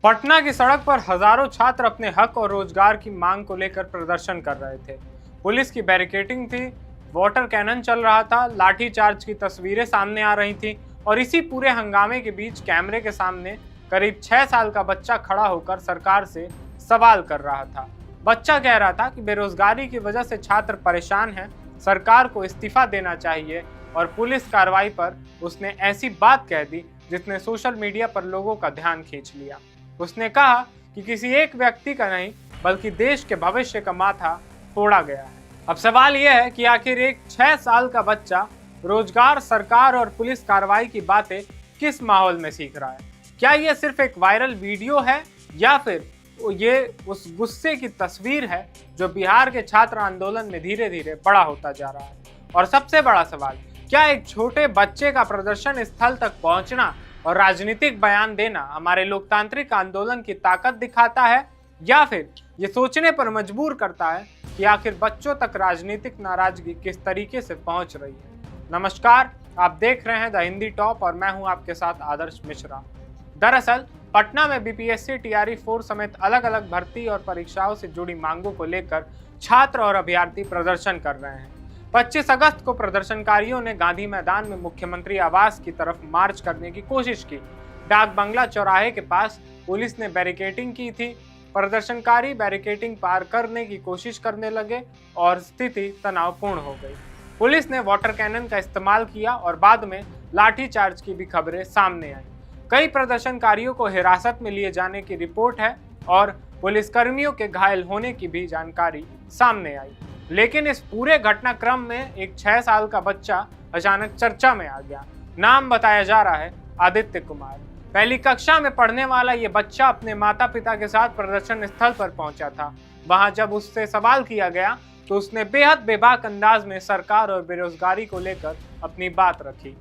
पटना की सड़क पर हजारों छात्र अपने हक और रोजगार की मांग को लेकर प्रदर्शन कर रहे थे। पुलिस की बैरिकेडिंग थी, वाटर कैनन चल रहा था, लाठीचार्ज की तस्वीरें सामने आ रही थी और इसी पूरे हंगामे के बीच कैमरे के सामने करीब 6 साल का बच्चा खड़ा होकर सरकार से सवाल कर रहा था। बच्चा कह रहा था कि बेरोजगारी की वजह से छात्र परेशान हैं, सरकार को इस्तीफा देना चाहिए और पुलिस कार्रवाई पर उसने ऐसी बात कह दी जिसने सोशल मीडिया पर लोगों का ध्यान खींच लिया। उसने कहा कि किसी एक व्यक्ति का नहीं बल्कि देश के भविष्य का माथा फोड़ा गया है। अब सवाल यह है कि आखिर एक 6 साल का बच्चा रोजगार, सरकार और पुलिस कार्रवाई की बातें किस माहौल में सीख रहा है? क्या यह सिर्फ एक वायरल वीडियो है या फिर ये उस गुस्से की तस्वीर है जो बिहार के छात्र आंदोलन में धीरे धीरे बड़ा होता जा रहा है? और सबसे बड़ा सवाल, क्या एक छोटे बच्चे का प्रदर्शन स्थल तक पहुंचना और राजनीतिक बयान देना हमारे लोकतांत्रिक आंदोलन की ताकत दिखाता है या फिर ये सोचने पर मजबूर करता है कि आखिर बच्चों तक राजनीतिक नाराजगी किस तरीके से पहुंच रही है? नमस्कार, आप देख रहे हैं द हिंदी टॉप और मैं हूं आपके साथ आदर्श मिश्रा। दरअसल पटना में बीपीएससी, टीआरई 4 समेत अलग अलग भर्ती और परीक्षाओं से जुड़ी मांगों को लेकर छात्र और अभ्यर्थी प्रदर्शन कर रहे हैं। 25 अगस्त को प्रदर्शनकारियों ने गांधी मैदान में मुख्यमंत्री आवास की तरफ मार्च करने की कोशिश की। डाक बंगला चौराहे के पास पुलिस ने बैरिकेडिंग की थी। प्रदर्शनकारी बैरिकेडिंग पार करने की कोशिश करने लगे और स्थिति तनावपूर्ण हो गई। पुलिस ने वाटर कैनन का इस्तेमाल किया और बाद में लाठीचार्ज की भी खबरें सामने आई। कई प्रदर्शनकारियों को हिरासत में लिए जाने की रिपोर्ट है और पुलिसकर्मियों के घायल होने की भी जानकारी सामने आई। लेकिन इस पूरे घटनाक्रम में एक 6 साल का बच्चा अचानक चर्चा में आ गया। नाम बताया जा रहा है आदित्य कुमार। पहली कक्षा में पढ़ने वाला ये बच्चा अपने माता पिता के साथ प्रदर्शन स्थल पर पहुंचा था। वहां जब उससे सवाल किया गया तो उसने बेहद बेबाक अंदाज में सरकार और बेरोजगारी को लेकर अपनी बात रखी।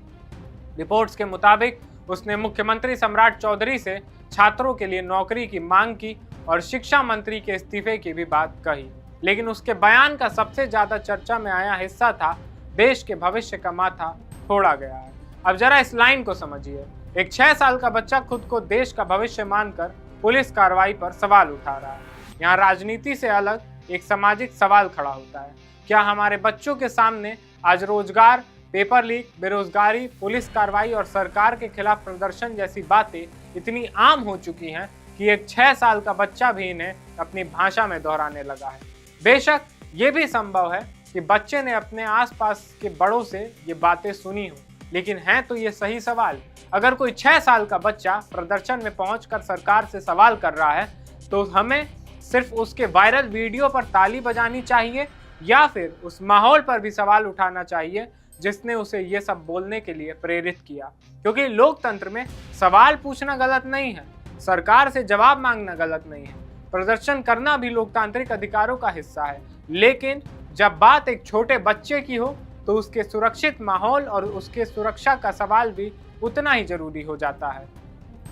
रिपोर्ट्स के मुताबिक उसने मुख्यमंत्री सम्राट चौधरी से छात्रों के लिए नौकरी की मांग की और शिक्षा मंत्री के इस्तीफे की भी बात कही। लेकिन उसके बयान का सबसे ज्यादा चर्चा में आया हिस्सा था, देश के भविष्य का माथा फोड़ा गया है। अब जरा इस लाइन को समझिए। एक 6 साल का बच्चा खुद को देश का भविष्य मानकर पुलिस कार्रवाई पर सवाल उठा रहा है। यहाँ राजनीति से अलग एक सामाजिक सवाल खड़ा होता है। क्या हमारे बच्चों के सामने आज रोजगार, पेपर लीक, बेरोजगारी, पुलिस कार्रवाई और सरकार के खिलाफ प्रदर्शन जैसी बातें इतनी आम हो चुकी हैं कि एक 6 साल का बच्चा भी इन्हें अपनी भाषा में दोहराने लगा है? बेशक ये भी संभव है कि बच्चे ने अपने आसपास के बड़ों से ये बातें सुनी हो, लेकिन है तो ये सही सवाल। अगर कोई 6 साल का बच्चा प्रदर्शन में पहुंचकर सरकार से सवाल कर रहा है तो हमें सिर्फ उसके वायरल वीडियो पर ताली बजानी चाहिए या फिर उस माहौल पर भी सवाल उठाना चाहिए जिसने उसे ये सब बोलने के लिए प्रेरित किया? क्योंकि लोकतंत्र में सवाल पूछना गलत नहीं है, सरकार से जवाब मांगना गलत नहीं है, प्रदर्शन करना भी लोकतांत्रिक अधिकारों का हिस्सा है। लेकिन जब बात एक छोटे बच्चे की हो तो उसके सुरक्षित माहौल और उसके सुरक्षा का सवाल भी उतना ही जरूरी हो जाता है।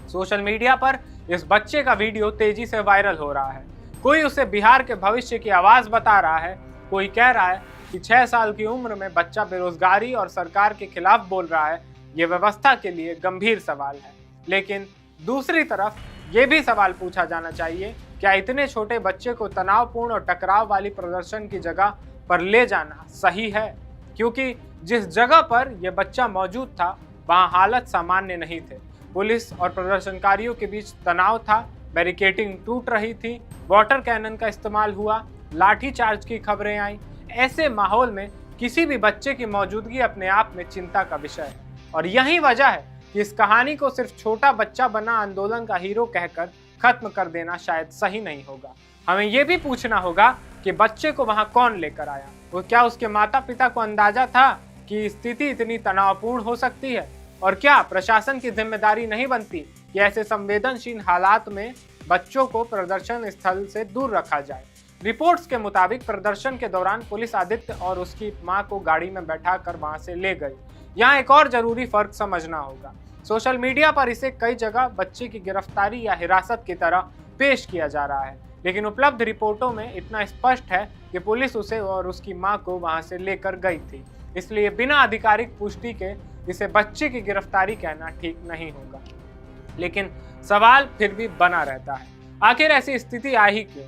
सोशल मीडिया पर इस बच्चे का वीडियो तेजी से वायरल हो रहा है। कोई उसे बिहार के भविष्य की आवाज बता रहा है, कोई कह रहा है कि 6 साल की उम्र में बच्चा बेरोजगारी और सरकार के खिलाफ बोल रहा है। ये व्यवस्था के लिए गंभीर सवाल है। लेकिन दूसरी तरफ ये भी सवाल पूछा जाना चाहिए, क्या इतने छोटे बच्चे को तनावपूर्ण और टकराव वाली प्रदर्शन की जगह पर ले जाना सही है? क्योंकि जिस जगह पर यह बच्चा मौजूद था वहां हालत सामान्य नहीं थे। पुलिस और प्रदर्शनकारियों के बीच तनाव था, बैरिकेडिंग टूट रही थी, वाटर कैनन का इस्तेमाल हुआ, लाठीचार्ज की खबरें आई। ऐसे माहौल में किसी भी बच्चे की मौजूदगी अपने आप में चिंता का विषय है और यही वजह है कि इस कहानी को सिर्फ छोटा बच्चा बना आंदोलन का हीरो कहकर खत्म कर देना शायद सही नहीं होगा। हमें यह भी पूछना होगा कि बच्चे को वहां कौन लेकर आया? वो क्या उसके माता पिता को अंदाजा था कि स्थिति इतनी तनावपूर्ण हो सकती है? और क्या प्रशासन की जिम्मेदारी नहीं बनती कि ऐसे संवेदनशील हालात में बच्चों को प्रदर्शन स्थल से दूर रखा जाए? रिपोर्ट्स के मुताबिक प्रदर्शन के दौरान पुलिस आदित्य और उसकी मां को गाड़ी में बैठाकर वहां से ले गई। यहाँ एक और जरूरी फर्क समझना होगा। सोशल मीडिया पर इसे कई जगह बच्चे की गिरफ्तारी या हिरासत की तरह पेश किया जा रहा है, लेकिन उपलब्ध रिपोर्टों में इतना स्पष्ट है कि पुलिस उसे और उसकी मां को वहां से लेकर गई थी। इसलिए बिना आधिकारिक पुष्टि के इसे बच्चे की गिरफ्तारी कहना ठीक नहीं होगा। लेकिन सवाल फिर भी बना रहता है, आखिर ऐसी स्थिति आई क्यों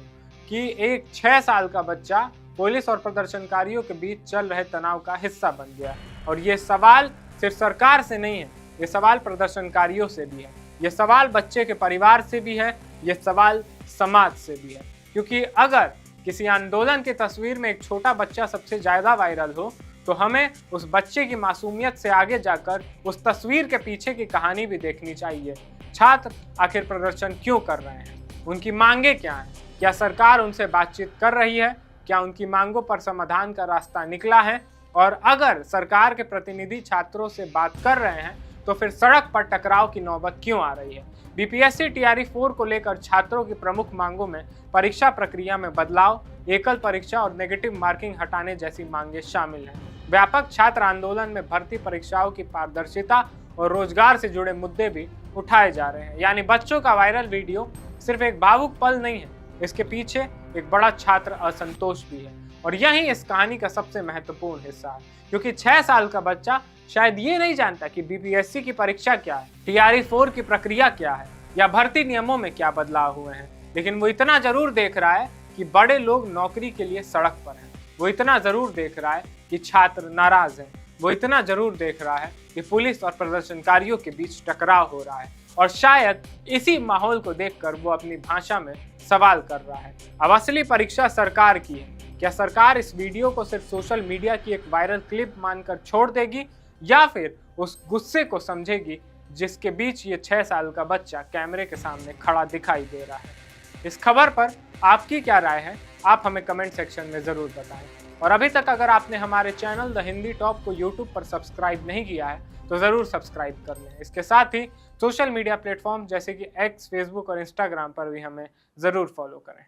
कि एक 6 साल का बच्चा पुलिस और प्रदर्शनकारियों के बीच चल रहे तनाव का हिस्सा बन गया। और ये सवाल सिर्फ सरकार से नहीं है, ये सवाल प्रदर्शनकारियों से भी है, ये सवाल बच्चे के परिवार से भी है, ये सवाल समाज से भी है। क्योंकि अगर किसी आंदोलन की तस्वीर में एक छोटा बच्चा सबसे ज्यादा वायरल हो तो हमें उस बच्चे की मासूमियत से आगे जाकर उस तस्वीर के पीछे की कहानी भी देखनी चाहिए। छात्र आखिर प्रदर्शन क्यों कर रहे हैं, उनकी मांगे क्या हैं, क्या सरकार उनसे बातचीत कर रही है, क्या उनकी मांगों पर समाधान का रास्ता निकला है, और अगर सरकार के प्रतिनिधि छात्रों से बात कर रहे हैं तो फिर सड़क पर टकराव की नौबत क्यों आ रही है। बीपीएससी टीआरई 4 को लेकर छात्रों की प्रमुख मांगों में परीक्षा प्रक्रिया में बदलाव, एकल परीक्षा और नेगेटिव मार्किंग हटाने जैसी मांगे शामिल हैं। व्यापक छात्र आंदोलन में भर्ती परीक्षाओं की पारदर्शिता और रोजगार से जुड़े मुद्दे भी उठाए जा रहे हैं। यानी बच्चों का वायरल वीडियो सिर्फ एक भावुक पल नहीं है, इसके पीछे एक बड़ा छात्र असंतोष भी है। और यही इस कहानी का सबसे महत्वपूर्ण हिस्सा है, क्योंकि 6 साल का बच्चा शायद ये नहीं जानता कि बीपीएससी की परीक्षा क्या है, टीआरई 4 की प्रक्रिया क्या है, या भर्ती नियमों में क्या बदलाव हुए हैं। लेकिन वो इतना जरूर देख रहा है कि बड़े लोग नौकरी के लिए सड़क पर हैं, वो इतना जरूर देख रहा है कि छात्र नाराज हैं, वो इतना जरूर देख रहा है कि पुलिस और प्रदर्शनकारियों के बीच टकराव हो रहा है। और शायद इसी माहौल को देखकर वो अपनी भाषा में सवाल कर रहा है, अब असली परीक्षा सरकार की है। क्या सरकार इस वीडियो को सिर्फ सोशल मीडिया की एक वायरल क्लिप मानकर छोड़ देगी, या फिर उस गुस्से को समझेगी जिसके बीच ये 6 साल का बच्चा कैमरे के सामने खड़ा दिखाई दे रहा है। इस खबर पर आपकी क्या राय है, आप हमें कमेंट सेक्शन में जरूर बताएं। और अभी तक अगर आपने हमारे चैनल द हिंदी टॉप को यूट्यूब पर सब्सक्राइब नहीं किया है तो जरूर सब्सक्राइब कर लें। इसके साथ ही सोशल मीडिया प्लेटफॉर्म जैसे कि एक्स, फेसबुक और इंस्टाग्राम पर भी हमें जरूर फॉलो करें।